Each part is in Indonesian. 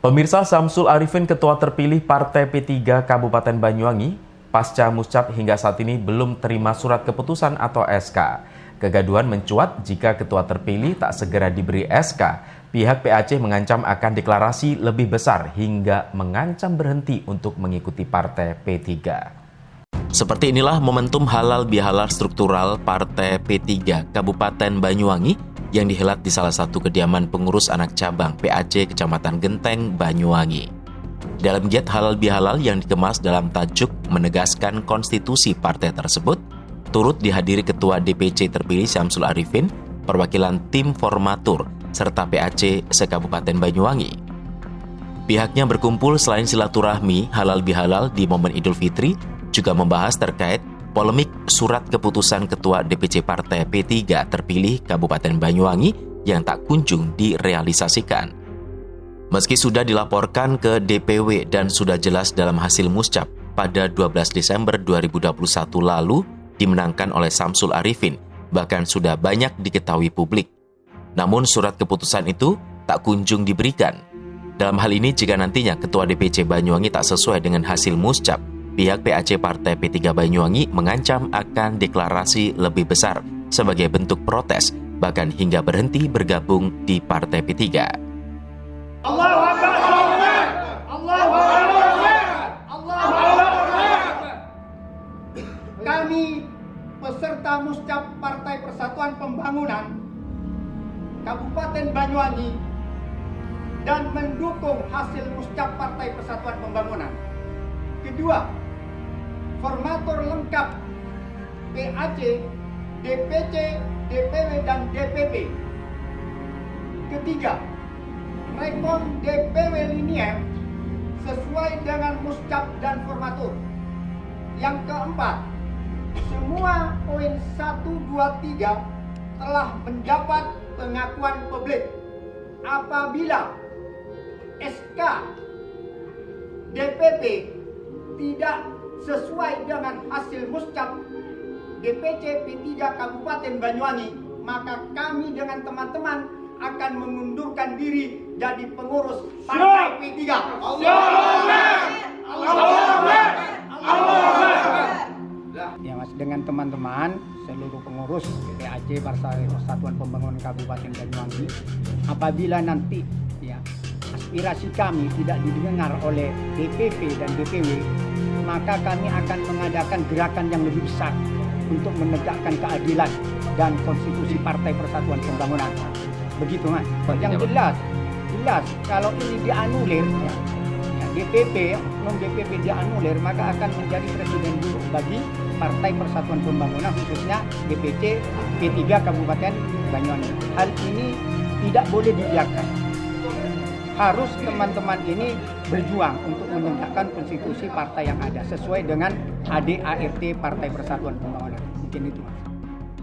Pemirsa, Samsul Arifin, Ketua terpilih Partai P3 Kabupaten Banyuwangi, pasca muscap hingga saat ini belum terima surat keputusan atau SK. Kegaduhan mencuat jika ketua terpilih tak segera diberi SK. Pihak PAC mengancam akan deklarasi lebih besar hingga mengancam berhenti untuk mengikuti Partai P3. Seperti inilah momentum halal bihalal struktural Partai P3 Kabupaten Banyuwangi yang dihelat di salah satu kediaman pengurus anak cabang PAC Kecamatan Genteng, Banyuwangi. Dalam giat halal bihalal yang dikemas dalam tajuk menegaskan konstitusi partai tersebut, turut dihadiri Ketua DPC terpilih Samsul Arifin, perwakilan tim formatur, serta PAC se-Kabupaten Banyuwangi. Pihaknya berkumpul selain silaturahmi halal bihalal di momen Idul Fitri, juga membahas terkait polemik surat keputusan Ketua DPC Partai P3 terpilih Kabupaten Banyuwangi yang tak kunjung direalisasikan. Meski sudah dilaporkan ke DPW dan sudah jelas dalam hasil muscap pada 12 Desember 2021 lalu dimenangkan oleh Samsul Arifin, bahkan sudah banyak diketahui publik. Namun surat keputusan itu tak kunjung diberikan. Dalam hal ini jika nantinya Ketua DPC Banyuwangi tak sesuai dengan hasil muscap, pihak PAC Partai P3 Banyuwangi mengancam akan deklarasi lebih besar sebagai bentuk protes, bahkan hingga berhenti bergabung di Partai P3. Allahu Akbar, Allahu Akbar, Allahu Akbar, Allahu Akbar. Kami peserta muscap Partai Persatuan Pembangunan Kabupaten Banyuwangi dan mendukung hasil muscap Partai Persatuan Pembangunan. Kedua, formatur lengkap PAC, DPC, DPW, dan DPP. Ketiga, rekon DPW linier sesuai dengan muscap dan formatur. Yang keempat, semua poin 1, 2, 3 telah mendapat pengakuan publik. Apabila SK DPP tidak sesuai dengan hasil muscap DPC P3 Kabupaten Banyuwangi, maka kami dengan teman-teman akan mengundurkan diri jadi pengurus Partai P3. Ya Mas, dengan teman-teman seluruh pengurus PAC Partai Persatuan Pembangunan Kabupaten Banyuwangi, apabila nanti ya aspirasi kami tidak didengar oleh DPP dan DPW, maka kami akan mengadakan gerakan yang lebih besar untuk menegakkan keadilan dan konstitusi Partai Persatuan Pembangunan. Begitu Mas. Yang jelas kalau ini dianulir, ya, DPP, non DPP dianulir, maka akan menjadi presiden buruk bagi Partai Persatuan Pembangunan, khususnya DPC P3 Kabupaten Banyuwangi. Hal ini tidak boleh dibiarkan. Harus teman-teman ini berjuang untuk menegakkan konstitusi partai yang ada sesuai dengan ADART Partai Persatuan Pembangunan. Mungkin itu Mas.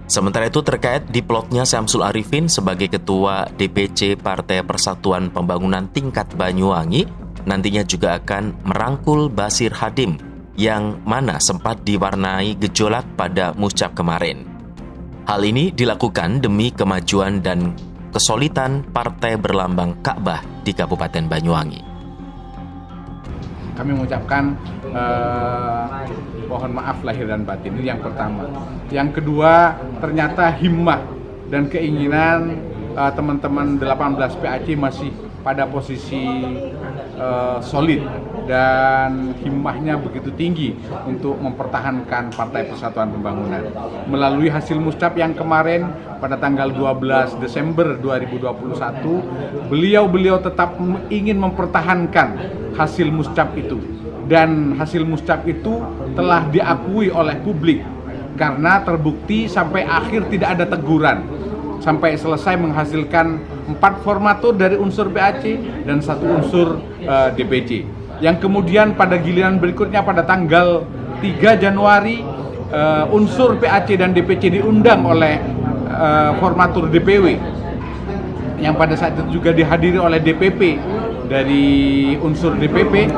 Sementara itu terkait diplotnya Samsul Arifin sebagai Ketua DPC Partai Persatuan Pembangunan tingkat Banyuwangi, nantinya juga akan merangkul Basir Hadim yang mana sempat diwarnai gejolak pada muscap kemarin. Hal ini dilakukan demi kemajuan dan kesolidan partai berlambang Ka'bah di Kabupaten Banyuwangi. Kami mengucapkan mohon maaf lahir dan batin, ini yang pertama. Yang kedua, ternyata himmah dan keinginan teman-teman 18 PAC masih pada posisi solid dan himmahnya begitu tinggi untuk mempertahankan Partai Persatuan Pembangunan. Melalui hasil muscap yang kemarin pada tanggal 12 Desember 2021, beliau tetap ingin mempertahankan hasil muscap itu. Dan hasil muscap itu telah diakui oleh publik karena terbukti sampai akhir tidak ada teguran. Sampai selesai menghasilkan 4 formatur dari unsur PAC dan 1 unsur DPC. Yang kemudian pada giliran berikutnya pada tanggal 3 Januari unsur PAC dan DPC diundang oleh formatur DPW yang pada saat itu juga dihadiri oleh DPP dari unsur DPP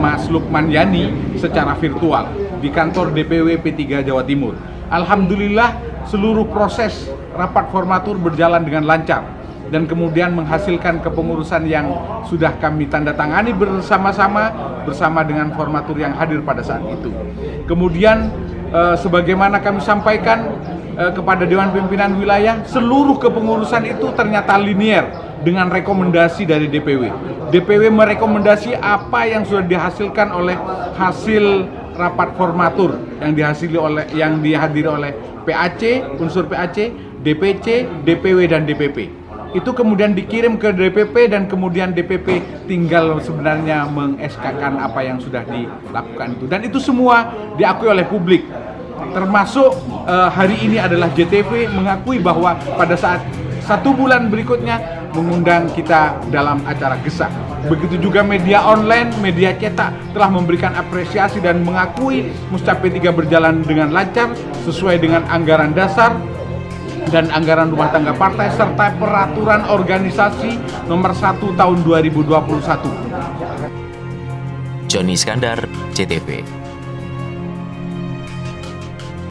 Mas Lukman Yani secara virtual di kantor DPW P3 Jawa Timur. Alhamdulillah seluruh proses rapat formatur berjalan dengan lancar dan kemudian menghasilkan kepengurusan yang sudah kami tanda tangani bersama dengan formatur yang hadir pada saat itu. Kemudian sebagaimana kami sampaikan kepada Dewan Pimpinan Wilayah, seluruh kepengurusan itu ternyata linier dengan rekomendasi dari DPW. DPW merekomendasi apa yang sudah dihasilkan oleh hasil rapat formatur yang dihadiri oleh PAC, unsur PAC, DPC, DPW dan DPP. Itu kemudian dikirim ke DPP dan kemudian DPP tinggal sebenarnya meng-SK-kan apa yang sudah dilakukan itu. Dan itu semua diakui oleh publik. Termasuk hari ini adalah JTV mengakui bahwa pada saat 1 bulan berikutnya mengundang kita dalam acara Gesak. Begitu juga media online, media cetak telah memberikan apresiasi dan mengakui Muscap P3 berjalan dengan lancar sesuai dengan anggaran dasar dan anggaran rumah tangga partai serta peraturan organisasi nomor 1 tahun 2021. Joni Iskandar, JTV.